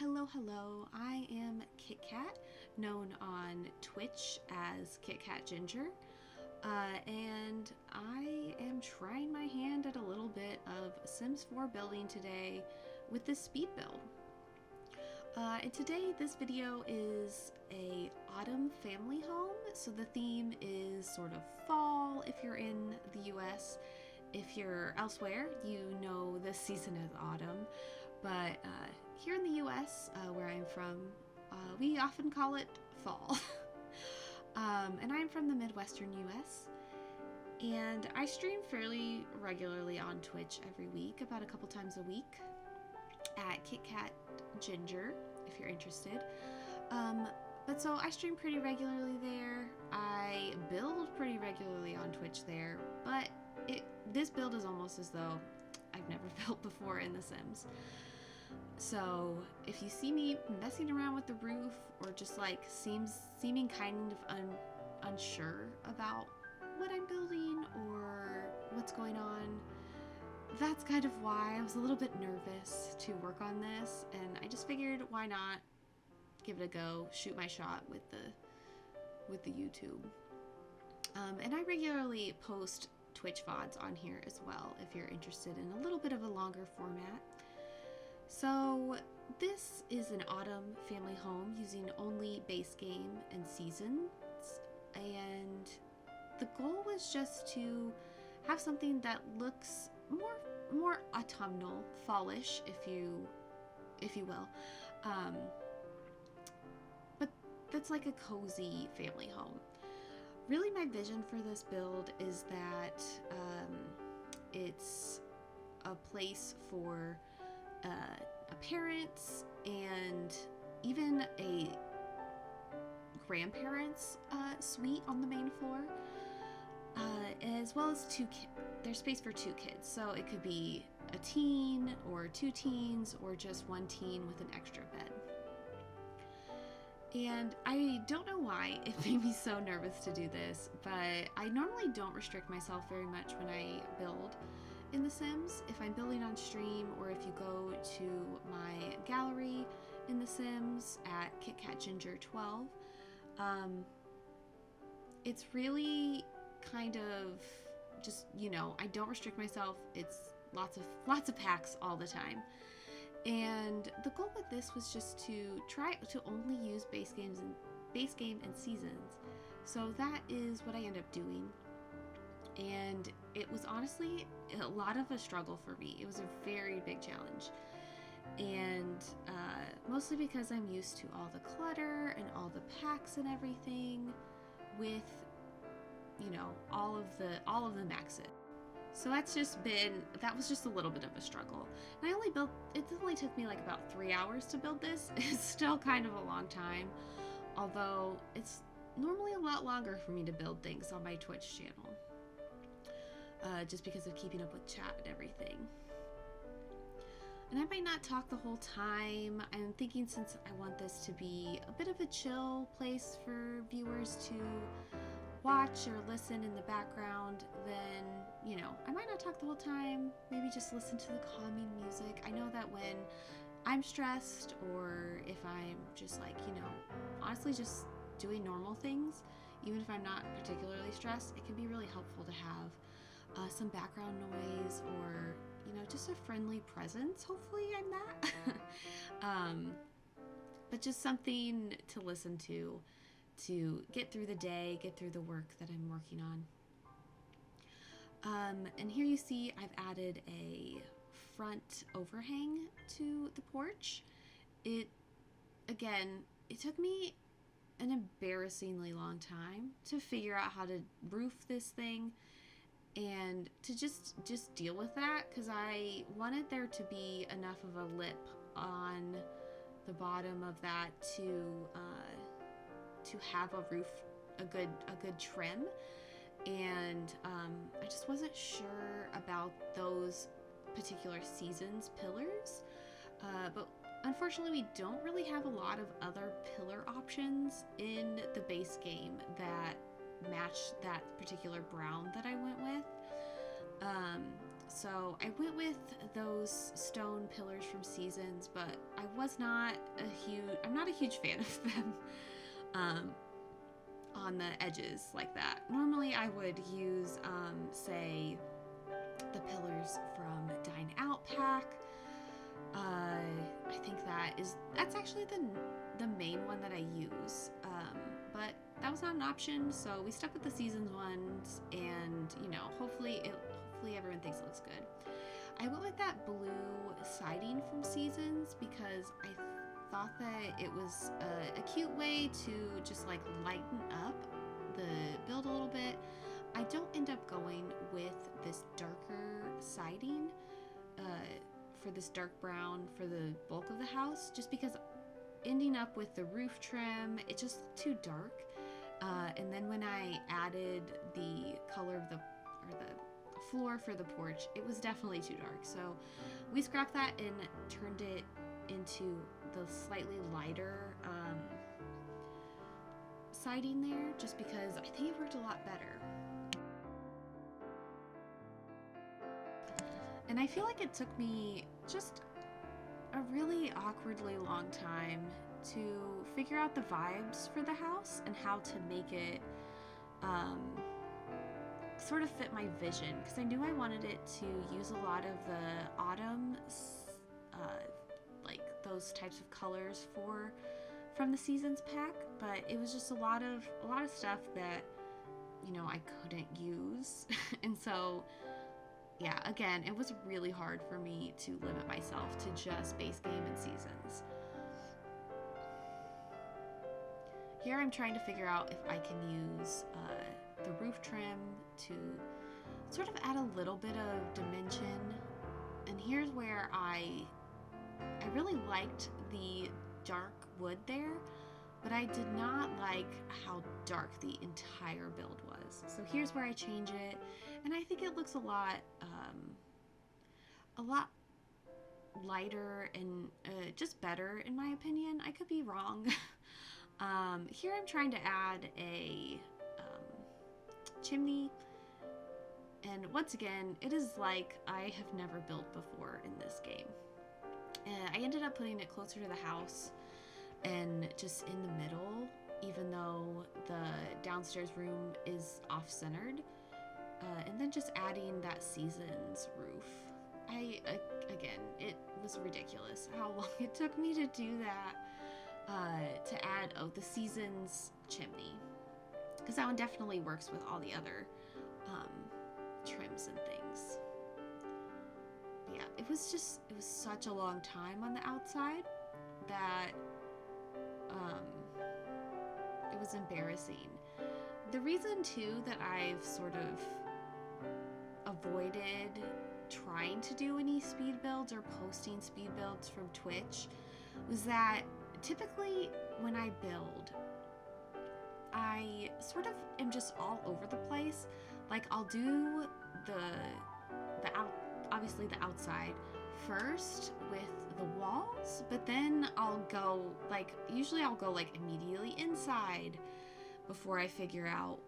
Hello, hello. I am Kit Kat, known on Twitch as Kit Kat Ginger, and I am trying my hand at a little bit of Sims 4 building today with this speed build. And today this video is a autumn family home, so the theme is sort of fall if you're in the US. If you're elsewhere, you know this season is autumn, but here in the US, where I'm from, we often call it fall. And I'm from the Midwestern US, and I stream fairly regularly on Twitch every week, about a couple times a week, at Kit Kat Ginger, if you're interested. But so I stream pretty regularly there. I build pretty regularly on Twitch there, but this build is almost as though I've never built before in The Sims. So if you see me messing around with the roof or just like seeming kind of unsure about what I'm building or what's going on, that's kind of why I was a little bit nervous to work on this, and I just figured why not give it a go, shoot my shot with the YouTube. And I regularly post Twitch VODs on here as well if you're interested in a little bit of a longer format. So this is an autumn family home using only base game and seasons, and the goal was just to have something that looks more autumnal, fallish, if you will, but that's like a cozy family home. Really, my vision for this build is that it's a place for parents and even a grandparents suite on the main floor, as well as there's space for 2 kids, so it could be a teen or 2 teens or just 1 teen with an extra bed. And I don't know why it made me so nervous to do this, but I normally don't restrict myself very much when I build in The Sims. If I'm building on stream, or if you go to my gallery in The Sims at KitKatGinger12, it's really kind of just, I don't restrict myself. It's lots of packs all the time. And the goal with this was just to try to only use base game and seasons. So that is what I end up doing. And it was honestly a lot of a struggle for me. It was a very big challenge. And mostly because I'm used to all the clutter and all the packs and everything with, all of the maxes. So that was just a little bit of a struggle. And it only took me like about 3 hours to build this. It's still kind of a long time, although it's normally a lot longer for me to build things on my Twitch channel. Just because of keeping up with chat and everything. And I might not talk the whole time. I'm thinking, since I want this to be a bit of a chill place for viewers to watch or listen in the background, then, I might not talk the whole time. Maybe just listen to the calming music. I know that when I'm stressed, or if I'm just like, honestly just doing normal things, even if I'm not particularly stressed, it can be really helpful to have some background noise, or just a friendly presence. Hopefully I'm that. But just something to listen to get through the day, get through the work that I'm working on. And here you see I've added a front overhang to the porch. It took me an embarrassingly long time to figure out how to roof this thing, and to just deal with that, because I wanted there to be enough of a lip on the bottom of that to have a roof, a good trim. And I just wasn't sure about those particular seasons pillars, but unfortunately we don't really have a lot of other pillar options in the base game that match that particular brown that I went with. So I went with those stone pillars from Seasons, but I'm not a huge fan of them on the edges like that. Normally I would use, say, the pillars from Dine Out Pack. I think that's actually the main one that I use, but that was not an option, so we stuck with the Seasons ones, and hopefully everyone thinks it looks good. I went with that blue siding from Seasons because I thought that it was a cute way to just like lighten up the build a little bit. I don't end up going with this darker siding for this dark brown for the bulk of the house, just because ending up with the roof trim, it's just too dark. And then when I added the color of the floor for the porch, it was definitely too dark. So we scrapped that and turned it into the slightly lighter siding there, just because I think it worked a lot better. And I feel like it took me just a really awkwardly long time to figure out the vibes for the house and how to make it sort of fit my vision, because I knew I wanted it to use a lot of the autumn, like those types of colors from the Seasons pack, but it was just a lot of stuff that I couldn't use. And so yeah, again, it was really hard for me to limit myself to just base game and Seasons. Here I'm trying to figure out if I can use the roof trim to sort of add a little bit of dimension. And here's where I really liked the dark wood there, but I did not like how dark the entire build was. So here's where I change it, and I think it looks a lot lighter and just better in my opinion. I could be wrong. Here I'm trying to add a chimney, and once again, it is like I have never built before in this game. I ended up putting it closer to the house and just in the middle, even though the downstairs room is off-centered, and then just adding that Seasons roof. Again, it was ridiculous how long it took me to do that, to add the Seasons chimney, because that one definitely works with all the other trims and things. But yeah, it was such a long time on the outside that it was embarrassing. The reason too that I've sort of avoided trying to do any speed builds or posting speed builds from Twitch was that typically when I build, I sort of am just all over the place. Like, I'll do obviously the outside first with the walls, but then usually I'll go immediately inside before I figure out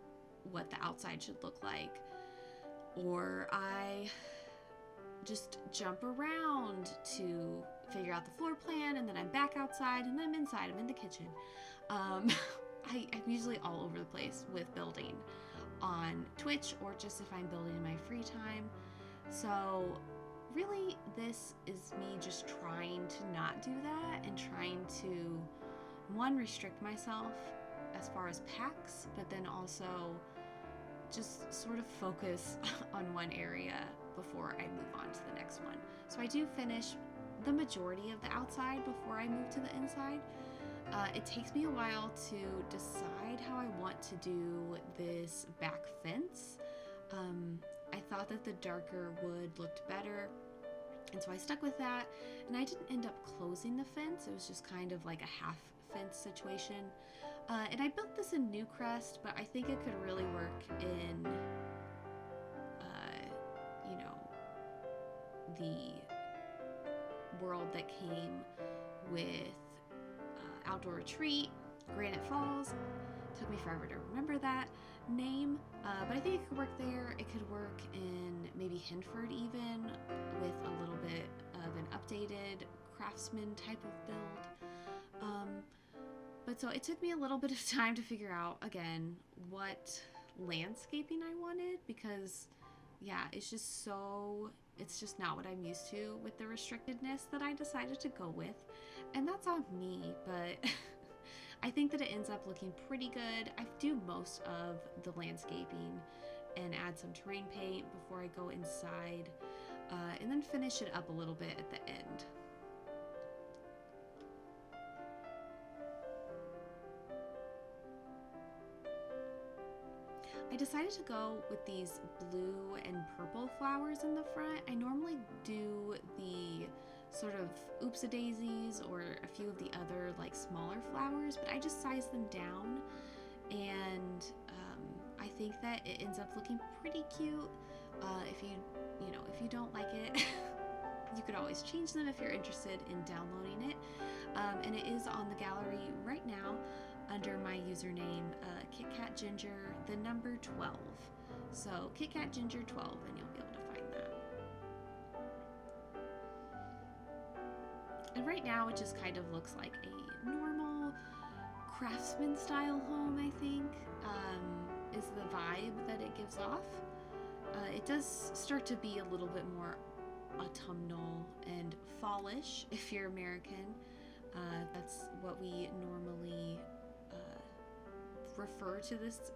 what the outside should look like. Or I just jump around to figure out the floor plan, and then I'm back outside, and then I'm inside, I'm in the kitchen. I'm usually all over the place with building on Twitch, or just if I'm building in my free time. So really, this is me just trying to not do that, and trying to, one, restrict myself as far as packs, but then also just sort of focus on one area before I move on to the next one. So I do finish the majority of the outside before I move to the inside. It takes me a while to decide how I want to do this back fence. I thought that the darker wood looked better, and so I stuck with that, and I didn't end up closing the fence. It was just kind of like a half fence situation. And I built this in Newcrest, but I think it could really work in the world that came with Outdoor Retreat, Granite Falls, Took me forever to remember that name, but I think it could work there. It could work in maybe Hinford even, with a little bit of an updated craftsman type of build. But so it took me a little bit of time to figure out, again, what landscaping I wanted, because yeah, it's just not what I'm used to with the restrictedness that I decided to go with. And that's on me, but I think that it ends up looking pretty good. I do most of the landscaping and add some terrain paint before I go inside, and then finish it up a little bit at the end. I decided to go with these blue and purple flowers in the front. I normally do the sort of oopsie-daisies or a few of the other like smaller flowers, but I just sized them down, and I think that it ends up looking pretty cute. If you don't like it, you could always change them if you're interested in downloading it. And it is on the gallery right now under my username, KitKatGinger, the number 12. So KitKatGinger12, and you'll be able to find that. And right now it just kind of looks like a normal craftsman style home, I think, is the vibe that it gives off. It does start to be a little bit more autumnal and fallish if you're American. That's what we normally refer to this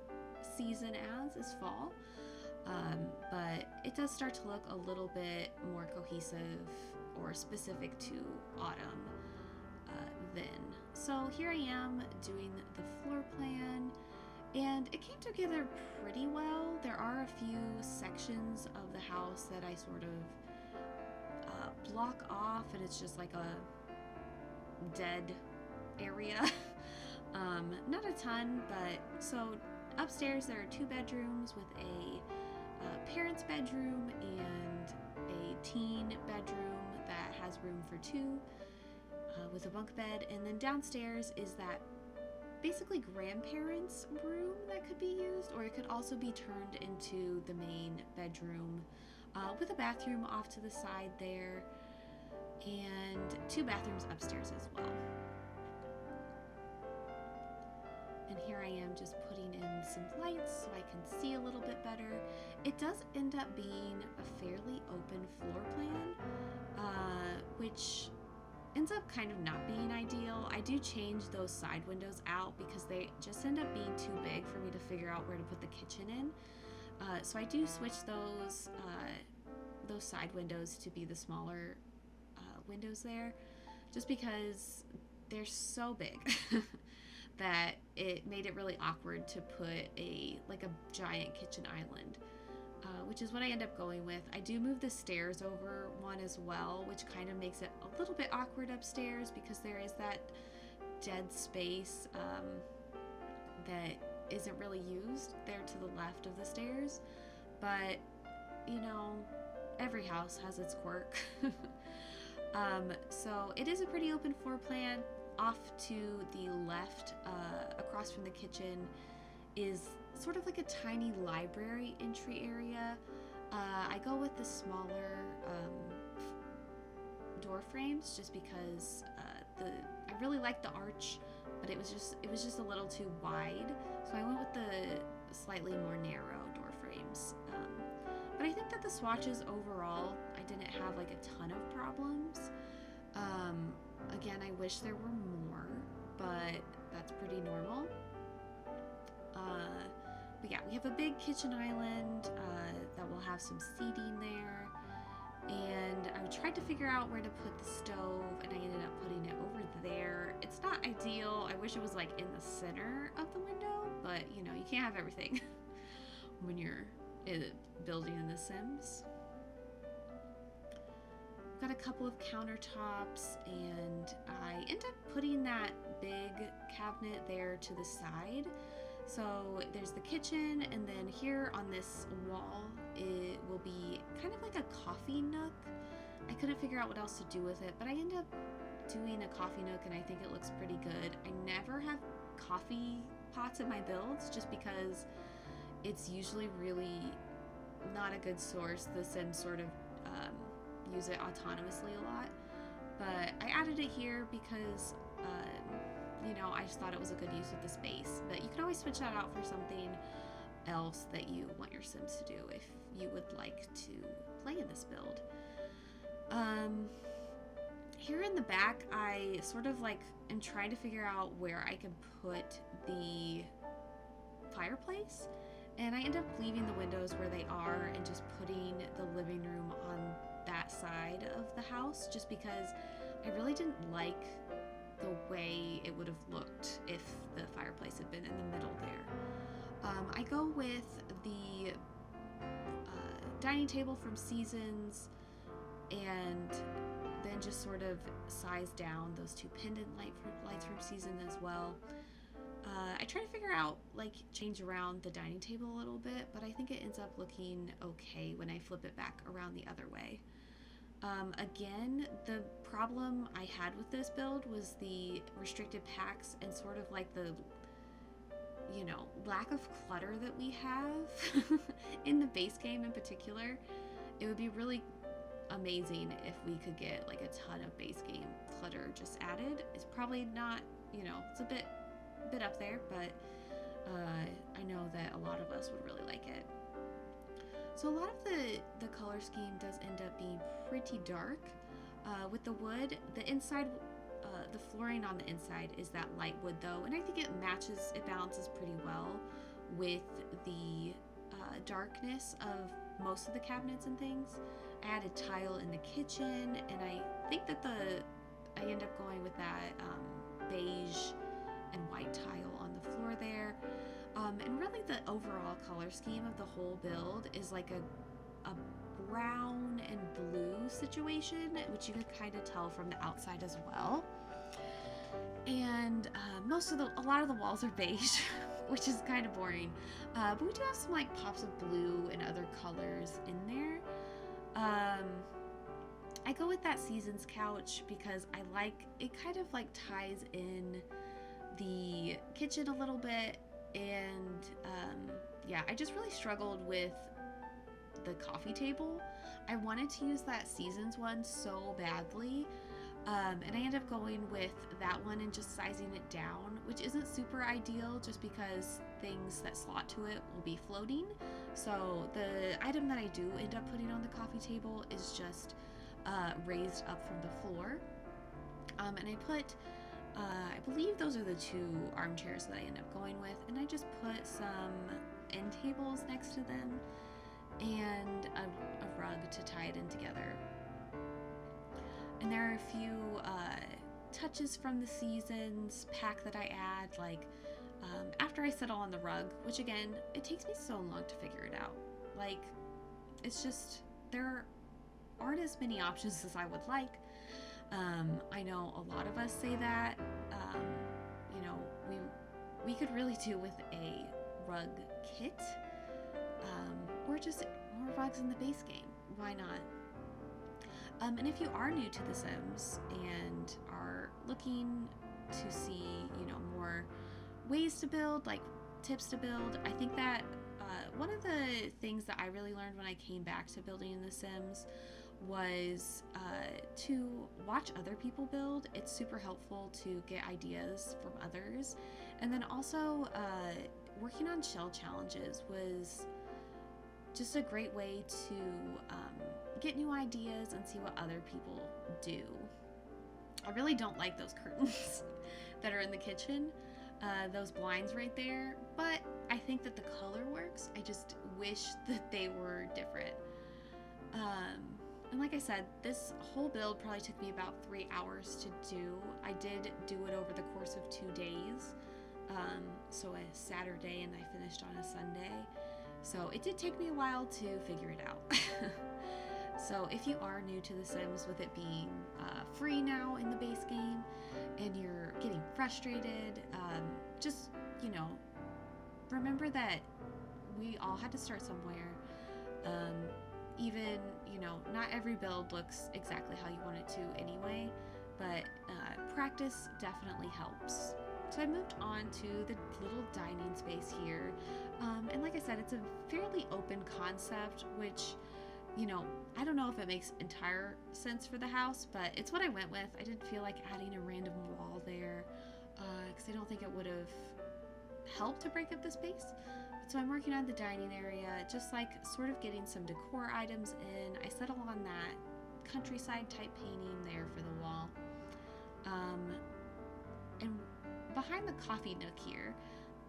season as, is fall. But it does start to look a little bit more cohesive or specific to autumn then. So here I am doing the floor plan, and it came together pretty well. There are a few sections of the house that I sort of block off, and it's just like a dead area. Not a ton, but so upstairs there are 2 bedrooms with a parent's bedroom and a teen bedroom that has room for 2 with a bunk bed, and then downstairs is that basically grandparents' room that could be used, or it could also be turned into the main bedroom with a bathroom off to the side there, and 2 bathrooms upstairs as well. And here I am just putting in some lights so I can see a little bit better. It does end up being a fairly open floor plan, which ends up kind of not being ideal. I do change those side windows out because they just end up being too big for me to figure out where to put the kitchen in. So I do switch those side windows to be the smaller windows there, just because they're so big that it made it really awkward to put a giant kitchen island, which is what I end up going with. I do move the stairs over one as well, which kind of makes it a little bit awkward upstairs because there is that dead space that isn't really used there to the left of the stairs. But every house has its quirk. So it is a pretty open floor plan. Off to the left, across from the kitchen, is sort of like a tiny library entry area. I go with the smaller door frames just because I really like the arch, but it was just a little too wide. So I went with the slightly more narrow door frames. But I think that the swatches overall, I didn't have like a ton of problems. Again, I wish there were more, but that's pretty normal. But yeah, we have a big kitchen island that will have some seating there. And I tried to figure out where to put the stove, and I ended up putting it over there. It's not ideal. I wish it was like in the center of the window, but you can't have everything when you're building in The Sims. Got a couple of countertops, and I end up putting that big cabinet there to the side. So there's the kitchen, and then here on this wall it will be kind of like a coffee nook. I couldn't figure out what else to do with it, but I end up doing a coffee nook, and I think it looks pretty good. I never have coffee pots in my builds just because it's usually really not a good source. The Sims sort of use it autonomously a lot, but I added it here because you know, I just thought it was a good use of the space. But you can always switch that out for something else that you want your Sims to do if you would like to play in this build. Here in the back, I sort of like am trying to figure out where I can put the fireplace, and I end up leaving the windows where they are and just putting the living room on that side of the house, just because I really didn't like the way it would have looked if the fireplace had been in the middle there. I go with the dining table from Seasons, and then just sort of size down those two pendant lights from Season as well. I try to figure out, like, change around the dining table a little bit, but I think it ends up looking okay when I flip it back around the other way. Again, the problem I had with this build was the restricted packs and sort of like the, you know, lack of clutter that we have in the base game in particular. It would be really amazing if we could get like a ton of base game clutter just added. It's probably not, you know, it's a bit up there, but I know that a lot of us would really like it. So a lot of the color scheme does end up being pretty dark. With the wood, the inside, the flooring on the inside is that light wood though, and I think it balances pretty well with the darkness of most of the cabinets and things. I added tile in the kitchen, and I think that I end up going with that beige and white tile on the floor there. And really the overall color scheme of the whole build is like a brown and blue situation, which you could kind of tell from the outside as well. And a lot of the walls are beige, which is kind of boring. But we do have some like pops of blue and other colors in there. I go with that Seasons couch because I like it, kind of like ties in the kitchen a little bit. And yeah, I just really struggled with the coffee table. I wanted to use that Seasons one so badly, and I ended up going with that one and just sizing it down, which isn't super ideal just because things that slot to it will be floating. So the item that I do end up putting on the coffee table is just raised up from the floor, and I put I believe those are the two armchairs that I end up going with, and I just put some end tables next to them and a rug to tie it in together. And there are a few touches from the Seasons pack that I add, like after I settle on the rug, which again, it takes me so long to figure it out. Like, it's just, there aren't as many options as I would like. I know a lot of us say that, you know, we could really do with a rug kit, or just more rugs in the base game. Why not? And if you are new to The Sims and are looking to see, you know, more ways to build, like tips to build, I think that one of the things that I really learned when I came back to building in The Sims was to watch other people build. It's super helpful to get ideas from others. And then also working on shell challenges was just a great way to get new ideas and see what other people do. I really don't like those curtains that are in the kitchen, those blinds right there, but I think that the color works. I just wish that they were different. And like I said, this whole build probably took me about 3 hours to do. I did do it over the course of 2 days, so a Saturday, and I finished on a Sunday. So it did take me a while to figure it out. So if you are new to The Sims, with it being free now in the base game, and you're getting frustrated, just, you know, remember that we all had to start somewhere. Even, you know, not every build looks exactly how you want it to anyway, but practice definitely helps. So I moved on to the little dining space here. And like I said, it's a fairly open concept, which, you know, I don't know if it makes entire sense for the house, but it's what I went with. I didn't feel like adding a random wall there because I don't think it would have helped to break up the space. So I'm working on the dining area, just like sort of getting some decor items in. I settle on that countryside type painting there for the wall. And behind the coffee nook here,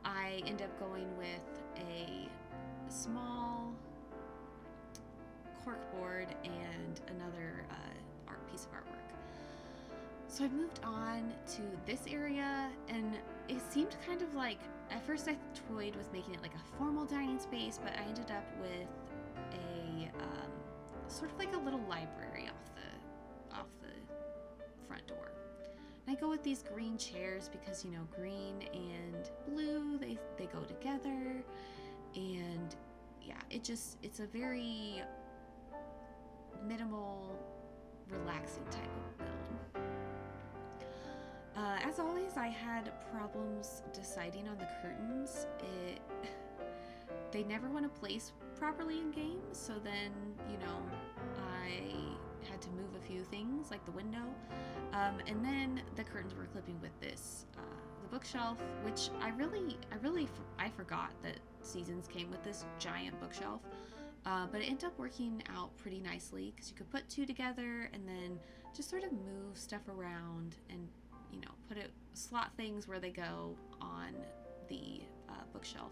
I end up going with a small corkboard and another piece of artwork. So I moved on to this area, and it seemed kind of like, at first I toyed with making it like a formal dining space, but I ended up with a sort of like a little library off the front door. And I go with these green chairs because, you know, green and blue, they go together, and yeah, it's a very minimal, relaxing type of build. As always, I had problems deciding on the curtains. They never want to place properly in games, so then, you know, I had to move a few things like the window, and then the curtains were clipping with this the bookshelf, which I forgot that Seasons came with this giant bookshelf, but it ended up working out pretty nicely because you could put two together and then just sort of move stuff around and, you know, slot things where they go on the bookshelf.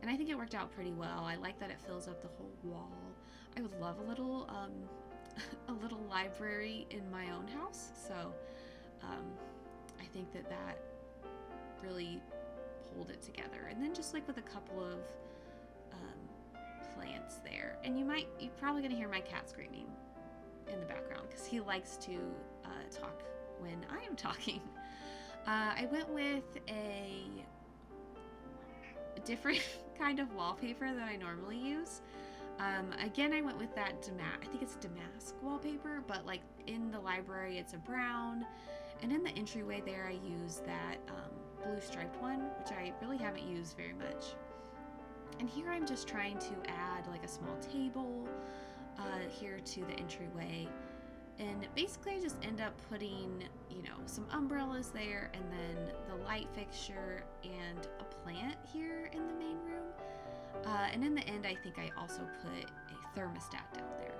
And I think it worked out pretty well. I like that it fills up the whole wall. I would love a little a little library in my own house, so I think that really pulled it together. And then just like with a couple of plants there, and you're probably gonna hear my cat screaming in the background because he likes to talk when I am talking. I went with a different kind of wallpaper that I normally use. Again, I went with that I think it's damask wallpaper, but like in the library it's a brown, and in the entryway there I use that blue striped one, which I really haven't used very much. And here I'm just trying to add like a small table here to the entryway. And basically I just end up putting, you know, some umbrellas there, and then the light fixture and a plant here in the main room. And in the end, I think I also put a thermostat down there.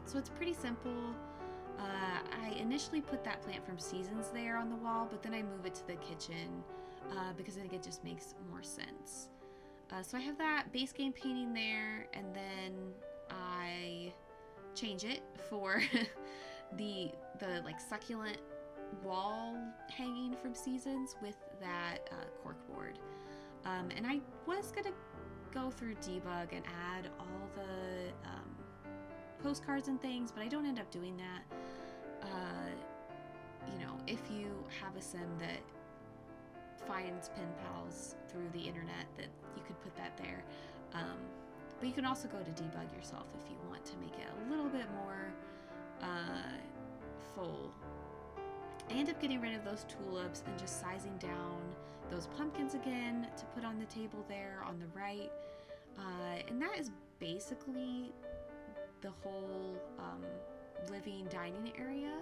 So it's pretty simple. I initially put that plant from Seasons there on the wall, but then I move it to the kitchen because I think it just makes more sense. So I have that base game painting there, and then I change it for the like succulent wall hanging from Seasons with that corkboard. And I was gonna go through debug and add all the postcards and things, but I don't end up doing that. You know, if you have a sim that finds pen pals through the internet, that you could put that there. But you can also go to debug yourself if you want to make it a little bit more full. I end up getting rid of those tulips and just sizing down those pumpkins again to put on the table there on the right. And that is basically the whole living dining area.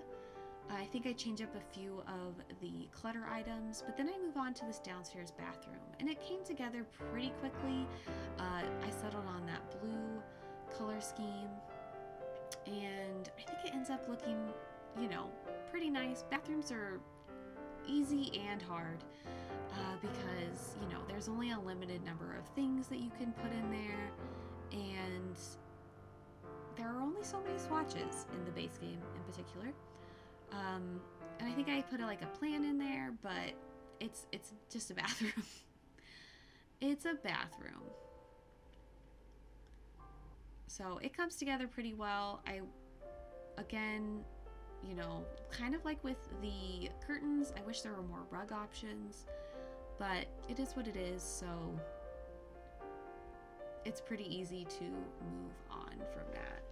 I think I change up a few of the clutter items, but then I move on to this downstairs bathroom, and it came together pretty quickly. I settled on that blue color scheme, and I think it ends up looking, you know, pretty nice. Bathrooms are easy and hard because, you know, there's only a limited number of things that you can put in there, and there are only so many swatches in the base game in particular. And I think I put like a plant in there, but it's just a bathroom. It's a bathroom. So it comes together pretty well. Again, you know, kind of like with the curtains, I wish there were more rug options, but it is what it is, so it's pretty easy to move on from that.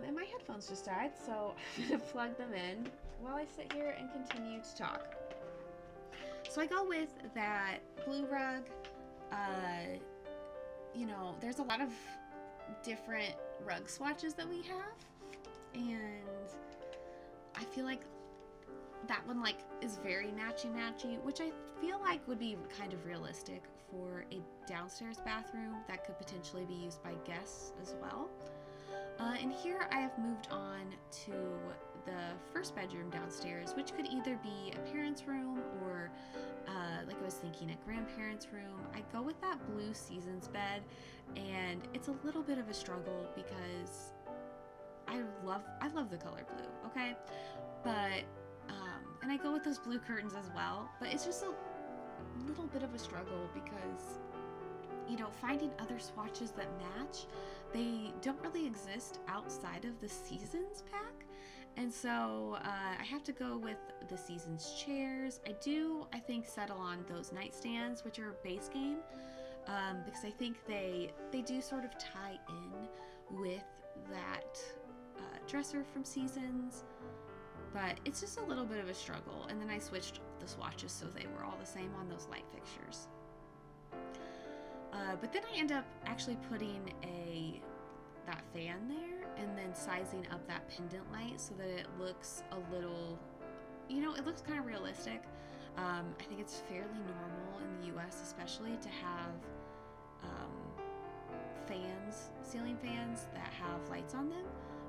And my headphones just died, so I'm gonna plug them in while I sit here and continue to talk. So I go with that blue rug. You know, there's a lot of different rug swatches that we have, and I feel like that one like is very matchy, which I feel like would be kind of realistic for a downstairs bathroom that could potentially be used by guests as well. And here I have moved on to the first bedroom downstairs, which could either be a parent's room or like I was thinking, a grandparent's room. I go with that blue Seasons bed, and it's a little bit of a struggle because I love the color blue, okay? But and I go with those blue curtains as well, but it's just a little bit of a struggle because, you know, finding other swatches that match, they don't really exist outside of the Seasons pack. And so I have to go with the Seasons chairs. I think, settle on those nightstands, which are base game, because I think they do sort of tie in with that dresser from Seasons. But it's just a little bit of a struggle. And then I switched the swatches so they were all the same on those light fixtures. But then I end up actually putting that fan there and then sizing up that pendant light so that it looks a little, you know, it looks kind of realistic. I think it's fairly normal in the US especially to have ceiling fans that have lights on them.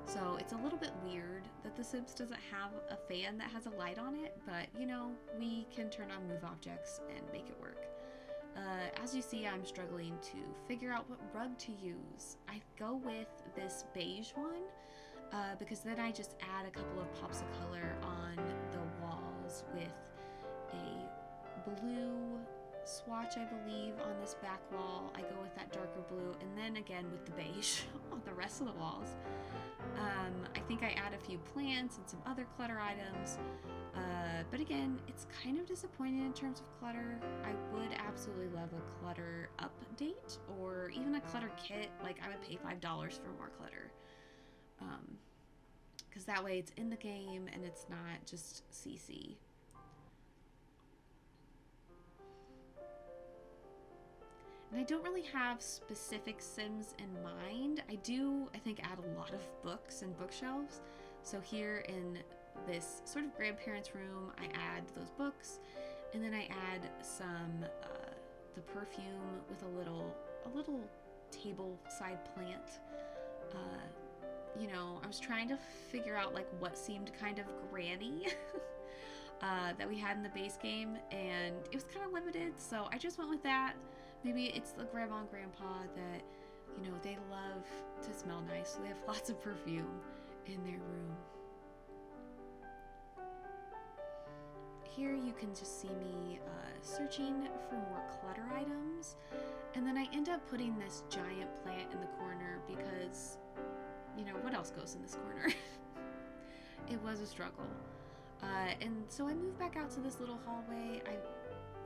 So it's a little bit weird that The Sims doesn't have a fan that has a light on it, but you know, we can turn on move objects and make it work. As you see, I'm struggling to figure out what rug to use. I go with this beige one because then I just add a couple of pops of color on the walls with a blue swatch, I believe, on this back wall. I go with that darker blue, and then again with the beige on the rest of the walls. I think I add a few plants and some other clutter items, but again, it's kind of disappointing in terms of clutter. I would absolutely love a clutter update or even a clutter kit. Like, I would pay $5 for more clutter, because that way it's in the game and it's not just CC. And I don't really have specific Sims in mind. I think, add a lot of books and bookshelves. So here in this sort of grandparents' room, I add those books, and then I add some the perfume with a little table side plant. You know, I was trying to figure out like what seemed kind of granny that we had in the base game, and it was kind of limited, so I just went with that. Maybe it's the grandma and grandpa that, you know, they love to smell nice, so they have lots of perfume in their room. Here you can just see me searching for more clutter items, and then I end up putting this giant plant in the corner because, you know, what else goes in this corner? It was a struggle. And so I moved back out to this little hallway. I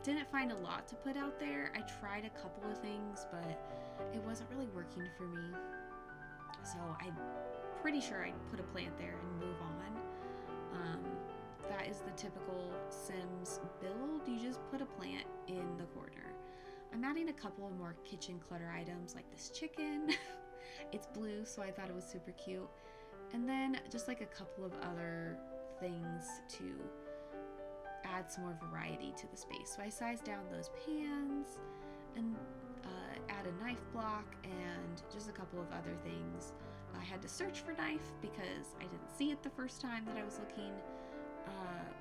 didn't find a lot to put out there. I tried a couple of things, but it wasn't really working for me. So I'm pretty sure I'd put a plant there and move on. That is the typical Sims build. You just put a plant in the corner. I'm adding a couple of more kitchen clutter items like this chicken. It's blue, so I thought it was super cute. And then just like a couple of other things to add some more variety to the space. So I sized down those pans and add a knife block and just a couple of other things. I had to search for knife because I didn't see it the first time that I was looking.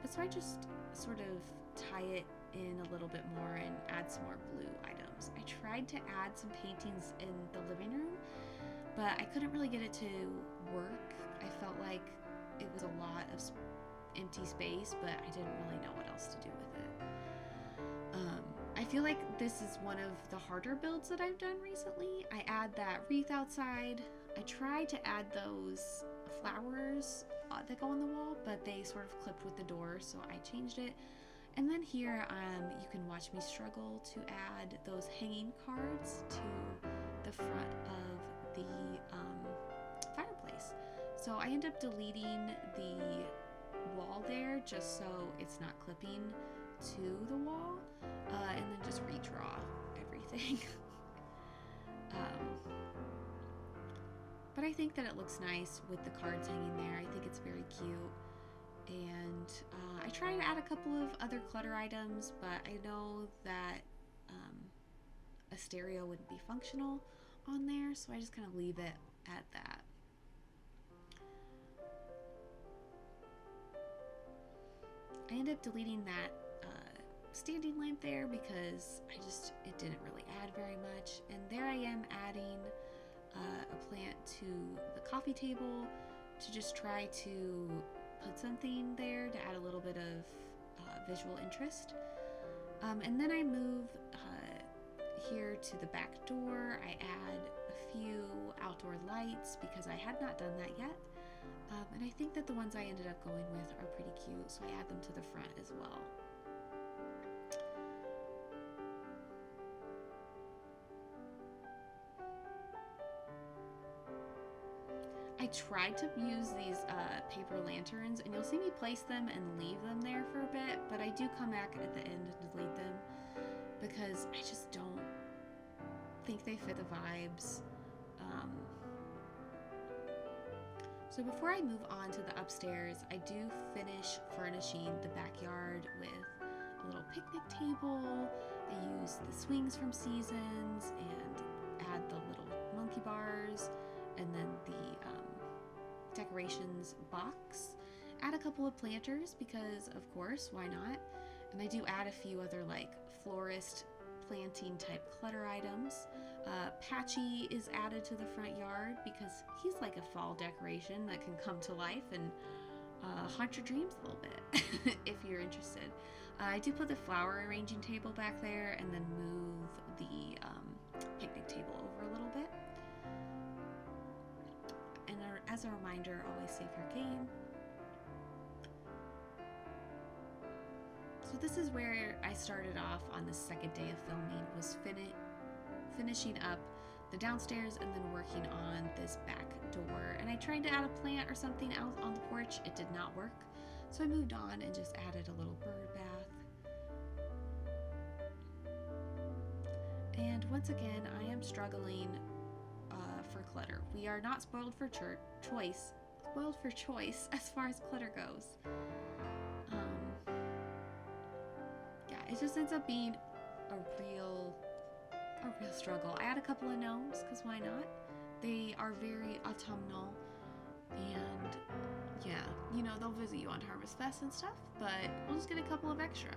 But so I just sort of tie it in a little bit more and add some more blue items. I tried to add some paintings in the living room, but I couldn't really get it to work. I felt like it was a lot of empty space, but I didn't really know what else to do with it. I feel like this is one of the harder builds that I've done recently. I add that wreath outside. I tried to add those flowers that go on the wall, but they sort of clipped with the door, so I changed it. And then here, you can watch me struggle to add those hanging cards to the front of the fireplace. So I end up deleting the wall there just so it's not clipping to to the wall and then just redraw everything. But I think that it looks nice with the cards hanging there. I think it's very cute. And I tried to add a couple of other clutter items, but I know that a stereo wouldn't be functional on there, so I just kind of leave it at that. I ended up deleting that standing lamp there because it didn't really add very much. And there I am adding a plant to the coffee table to just try to put something there to add a little bit of visual interest. And then I move here to the back door. I add a few outdoor lights because I had not done that yet. And I think that the ones I ended up going with are pretty cute, so I add them to the front as well. I tried to use these paper lanterns, and you'll see me place them and leave them there for a bit, but I do come back at the end and delete them because I just don't think they fit the vibes. So before I move on to the upstairs, I do finish furnishing the backyard with a little picnic table. I use the swings from Seasons and add the little monkey bars, and then the decorations box. Add a couple of planters because, of course, why not? And I do add a few other like florist planting type clutter items. Patchy is added to the front yard because he's like a fall decoration that can come to life and haunt your dreams a little bit if you're interested. I do put the flower arranging table back there and then move the picnic table over a little bit. And as a reminder, always save your game. So this is where I started off on the second day of filming, was finishing up the downstairs and then working on this back door. And I tried to add a plant or something out on the porch. It did not work. So I moved on and just added a little bird bath. And once again, I am struggling for clutter. We are not spoiled for choice as far as clutter goes. Yeah, it just ends up being a real struggle. I add a couple of gnomes because why not? They are very autumnal, and yeah, you know, they'll visit you on Harvest Fest and stuff, but we'll just get a couple of extra.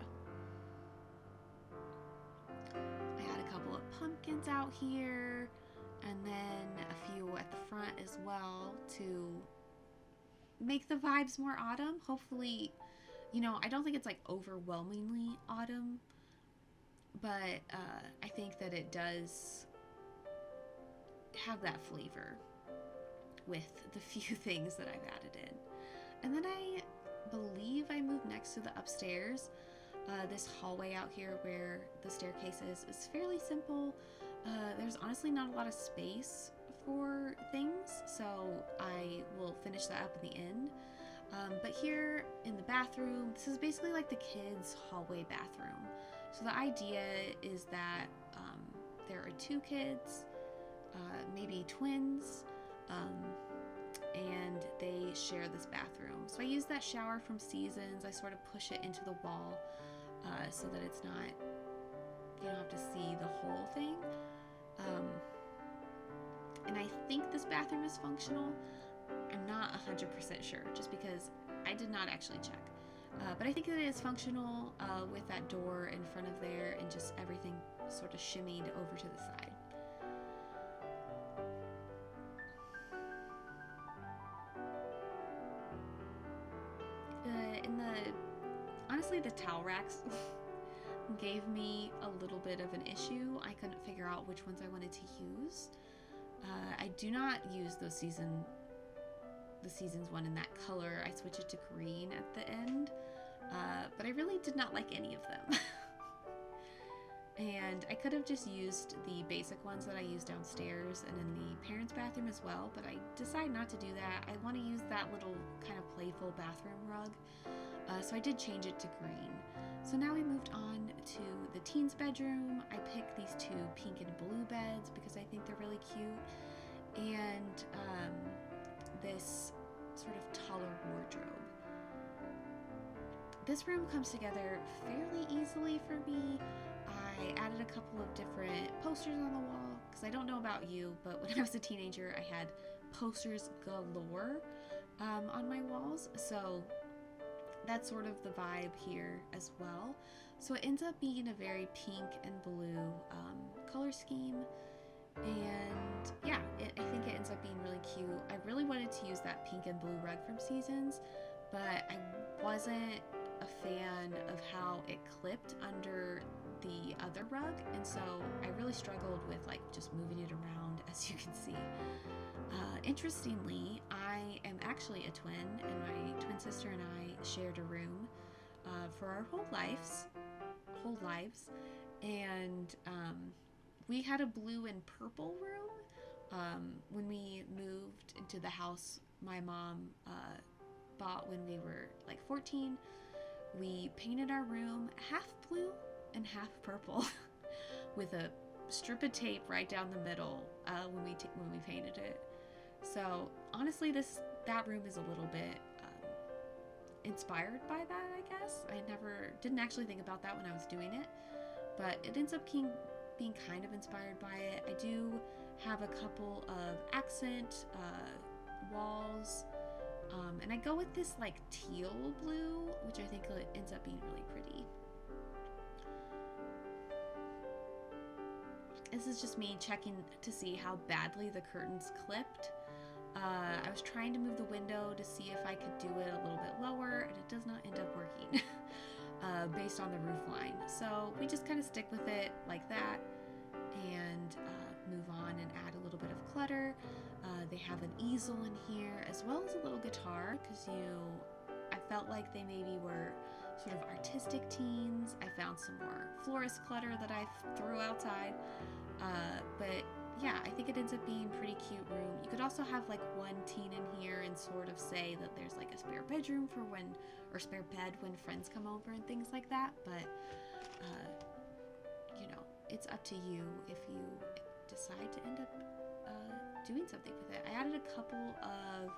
I had a couple of pumpkins out here, and then a few at the front as well to make the vibes more autumn. Hopefully, you know, I don't think it's like overwhelmingly autumn, but I think that it does have that flavor with the few things that I've added in. And then I believe I moved next to the upstairs. This hallway out here where the staircase is fairly simple. There's honestly not a lot of space for things, so I will finish that up in the end. But here in the bathroom, this is basically like the kids' hallway bathroom. So the idea is that there are two kids, maybe twins, and they share this bathroom. So I use that shower from Seasons. I sort of push it into the wall so that it's not, you don't have to see the whole thing. And I think this bathroom is functional. I'm not 100% sure, just because I did not actually check. But I think it is functional with that door in front of there and just everything sort of shimmied over to the side. Honestly, the towel racks gave me a little bit of an issue. I couldn't figure out which ones I wanted to use. I do not use the Seasons one in that color. I switch it to green at the end, but I really did not like any of them. And I could have just used the basic ones that I use downstairs and in the parents' bathroom as well, but I decided not to do that. I want to use that little kind of playful bathroom rug, so I did change it to green. So now we moved on to the teens' bedroom. I picked these two pink and blue beds because I think they're really cute, and this sort of taller wardrobe. This room comes together fairly easily for me. I added a couple of different posters on the wall because I don't know about you, but when I was a teenager I had posters galore on my walls, so that's sort of the vibe here as well. So it ends up being a very pink and blue color scheme, and yeah, I think it ends up being really cute. I really wanted to use that pink and blue rug from Seasons, but I wasn't a fan of how it clipped under the other rug, and so I really struggled with like just moving it around, as you can see. Interestingly, I am actually a twin, and my twin sister and I shared a room for our whole lives, and we had a blue and purple room. When we moved into the house my mom bought when we were like 14, we painted our room half blue and half purple with a strip of tape right down the middle when we painted it. So honestly, that room is a little bit inspired by that, I guess. I didn't actually think about that when I was doing it, but it ends up being kind of inspired by it. I do have a couple of accent walls, and I go with this like teal blue, which I think ends up being really pretty. This is just me checking to see how badly the curtains clipped. I was trying to move the window to see if I could do it a little bit lower, and it does not end up working based on the roof line. So we just kind of stick with it like that and move on and add a little bit of clutter. They have an easel in here as well as a little guitar because I felt like they maybe were sort of artistic teens. I found some more florist clutter that I threw outside, but yeah, I think it ends up being a pretty cute room. You could also have like one teen in here and sort of say that there's like a spare bedroom or spare bed when friends come over and things like that, but it's up to you if you decide to end up doing something with it. I added a couple of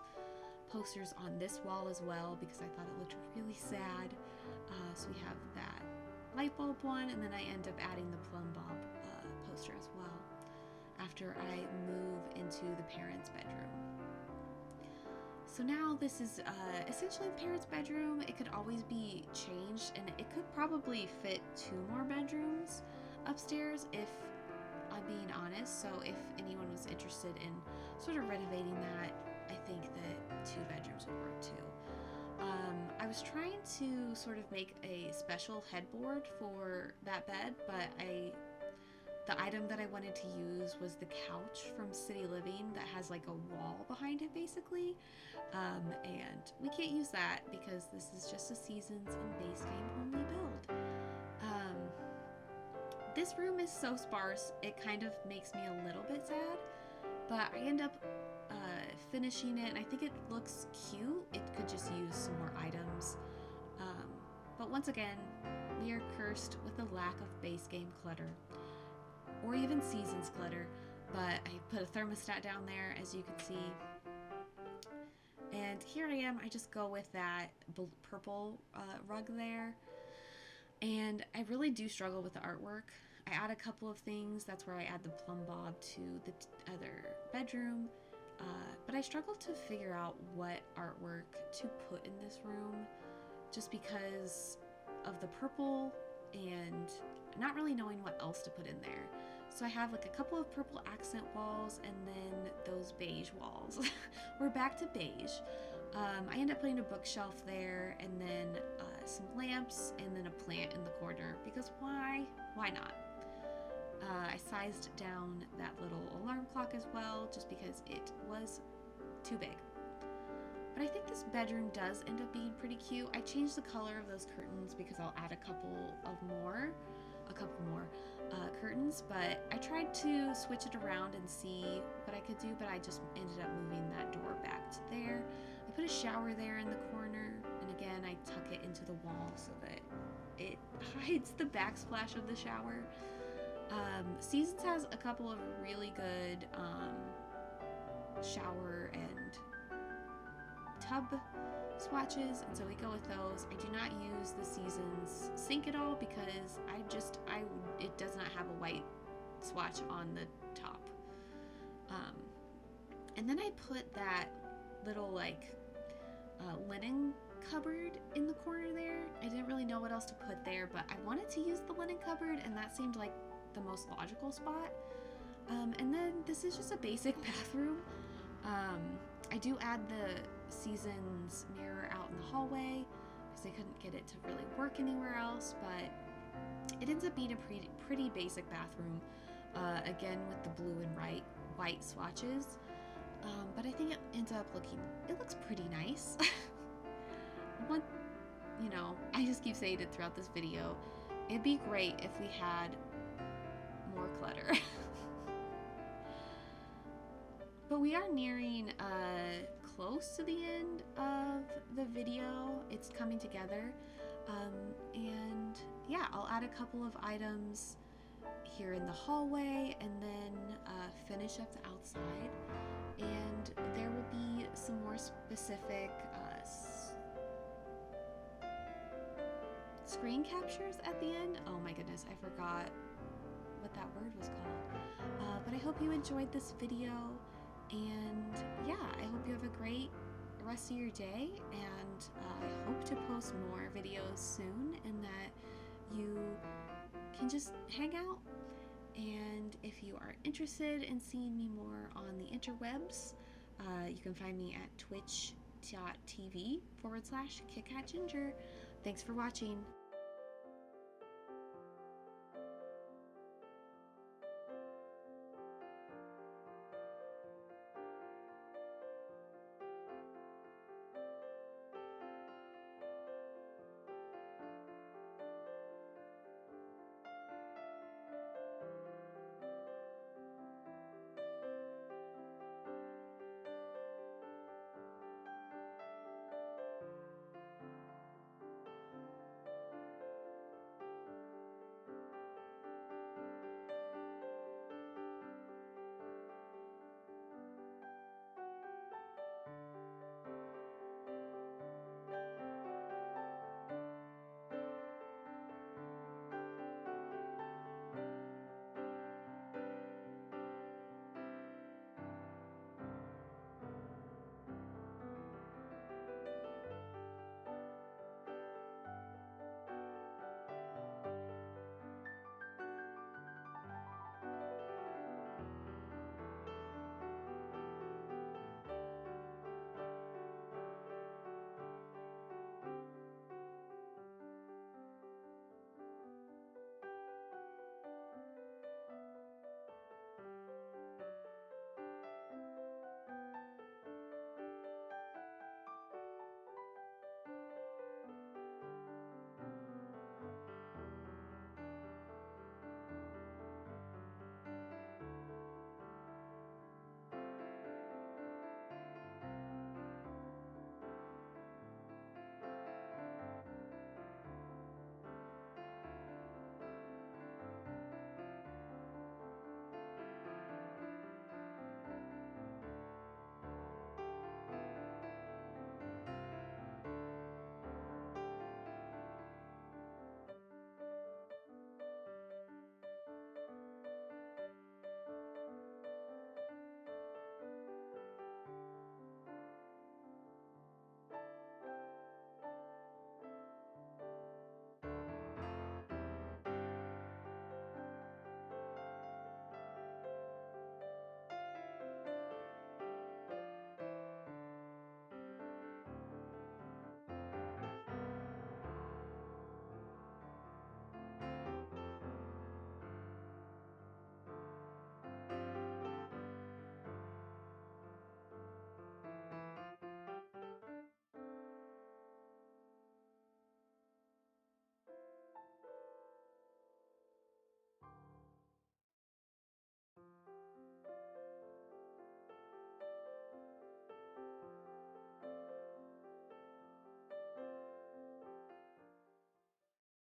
posters on this wall as well because I thought it looked really sad. So we have that light bulb one, and then I end up adding the plumb bob poster as well after I move into the parents' bedroom. So now this is essentially the parents' bedroom. It could always be changed, and it could probably fit 2 more bedrooms upstairs if I'm being honest. So if anyone was interested in sort of renovating that, I think that 2 bedrooms would work too. I was trying to sort of make a special headboard for that bed, but the item that I wanted to use was the couch from City Living that has like a wall behind it basically, and we can't use that because this is just a Seasons and base game only build. This room is so sparse, it kind of makes me a little bit sad, but I end up finishing it, and I think it looks cute. It could just use some more items. But once again, we are cursed with a lack of base game clutter, or even Seasons clutter, but I put a thermostat down there, as you can see. And here I am, I just go with that purple rug there. And I really do struggle with the artwork. I add a couple of things. That's where I add the plumb bob to the other bedroom. But I struggle to figure out what artwork to put in this room just because of the purple and not really knowing what else to put in there. So I have like a couple of purple accent walls and then those beige walls. We're back to beige. I end up putting a bookshelf there and then some lamps and then a plant in the corner because why not? I sized down that little alarm clock as well just because it was too big. But I think this bedroom does end up being pretty cute. I changed the color of those curtains because I'll add a couple more curtains, but I tried to switch it around and see what I could do, but I just ended up moving that door back to there. I put a shower there in the corner, and again I tuck it into the wall so that it hides the backsplash of the shower. Seasons has a couple of really good shower and tub swatches, and so we go with those. I do not use the Seasons sink at all because it does not have a white swatch on the top. And then I put that little like linen cupboard in the corner there. I didn't really know what else to put there, but I wanted to use the linen cupboard, and that seemed like the most logical spot. And then this is just a basic bathroom. I do add the Seasons mirror out in the hallway because I couldn't get it to really work anywhere else, but it ends up being a pretty basic bathroom, again with the blue and white swatches. But I think it looks pretty nice. I just keep saying it throughout this video. It'd be great if we had more clutter. But we are nearing close to the end of the video. It's coming together. And yeah, I'll add a couple of items here in the hallway and then finish up the outside. And there will be some more specific screen captures at the end. Oh my goodness, I forgot what that word was called. But I hope you enjoyed this video, and yeah, I hope you have a great rest of your day, and I hope to post more videos soon and that you can just hang out. And if you are interested in seeing me more on the interwebs, you can find me at twitch.tv/KitKatGinger. Thanks for watching.